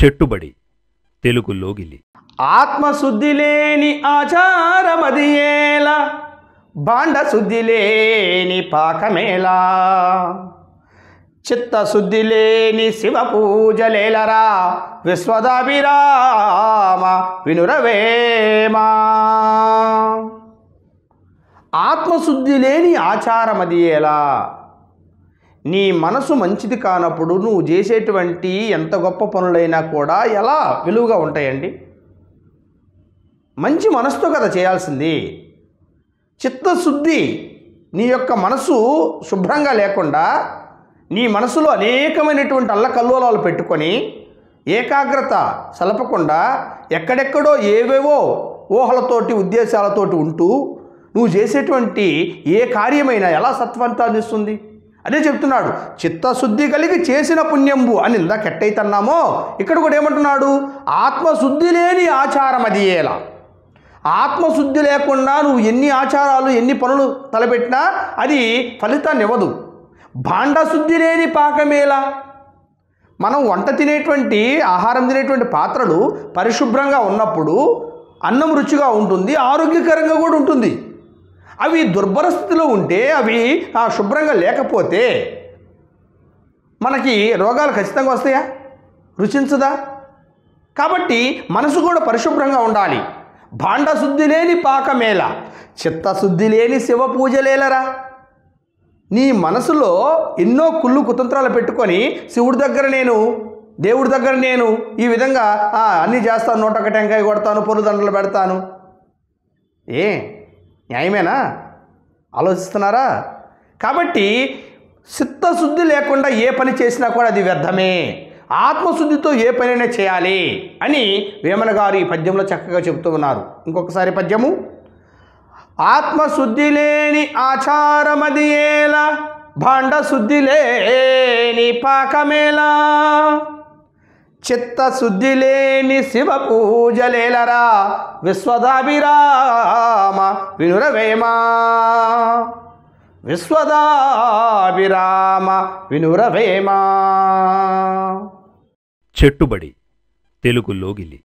చెట్టుబడి తెలుగు లోగిలి. ఆత్మశుద్ధి లేని ఆచారమది ఏలా, భాండశుద్ధి లేని పాకమేలా, చిత్తశుద్ధి లేని శివ పూజలేలరా, విశ్వదాభిరామ వినురవేమా. ఆత్మశుద్ధి లేని ఆచారమది ఏలా. నీ మనసు మంచిది కానప్పుడు నువ్వు చేసేటువంటి ఎంత గొప్ప పనులైనా కూడా ఎలా విలువగా ఉంటాయండి? మంచి మనసుతో కదా చేయాల్సింది. చిత్తశుద్ధి, నీ యొక్క మనసు శుభ్రంగా లేకుండా నీ మనసులో అనేకమైనటువంటి అల్లకల్లోలాలు పెట్టుకొని ఏకాగ్రత సలపకుండా ఎక్కడెక్కడో ఏవేవో ఊహలతోటి ఉద్దేశాలతోటి ఉంటూ నువ్వు చేసేటువంటి ఏ కార్యమైనా ఎలా సత్వంతాన్ని ఇస్తుంది? అదే చెప్తున్నాడు, చిత్తశుద్ధి కలిగి చేసిన పుణ్యంబు అని ఇందాక ఎట్టయితన్నామో ఇక్కడ కూడా ఏమంటున్నాడు, ఆత్మశుద్ధి లేని ఆచారం అది ఏలా. ఆత్మశుద్ధి లేకుండా నువ్వు ఎన్ని ఆచారాలు ఎన్ని పనులు తలపెట్టినా అది ఫలితాన్ని ఇవ్వదు. భాండశుద్ధి లేని పాకమేలా. మనం వంట తినేటువంటి ఆహారం తినేటువంటి పాత్రలు పరిశుభ్రంగా ఉన్నప్పుడు అన్నం రుచిగా ఉంటుంది, ఆరోగ్యకరంగా కూడా ఉంటుంది. అవి దుర్భర స్థితిలో ఉంటే, అవి శుభ్రంగా లేకపోతే మనకి రోగాలు ఖచ్చితంగా వస్తాయా? రుచించదా? కాబట్టి మనసు కూడా పరిశుభ్రంగా ఉండాలి. భాండశుద్ధి లేని పాకమేలా, చిత్తశుద్ధి లేని శివ పూజలేలరా. నీ మనసులో ఎన్నో కుళ్ళు కుతంత్రాలు పెట్టుకొని శివుడి దగ్గర నేను, దేవుడి దగ్గర నేను ఈ విధంగా అన్నీ చేస్తాను, నూటొక్క టెంకాయ కొడతాను, పొరుదండలు పెడతాను. న్యాయమేనా? ఆలోచిస్తున్నారా? కాబట్టి చిత్తశుద్ధి లేకుండా ఏ పని చేసినా కూడా అది వ్యర్థమే. ఆత్మశుద్ధితో ఏ పనైనా చేయాలి అని వేమన గారు ఈ పద్యంలో చక్కగా చెబుతూ ఉన్నారు. ఇంకొకసారి పద్యము. ఆత్మశుద్ధి లేని ఆచారమది ఏలా, భాండశుద్ధి లేని పాకమేలా, చిత్తశుద్ధి లేని శివ పూజలేలరా, విశ్వదాభిరామ వినురవేమా. విశ్వదాభిరామ వినురవేమా. చెట్టుబడి తెలుగు లోగిలి.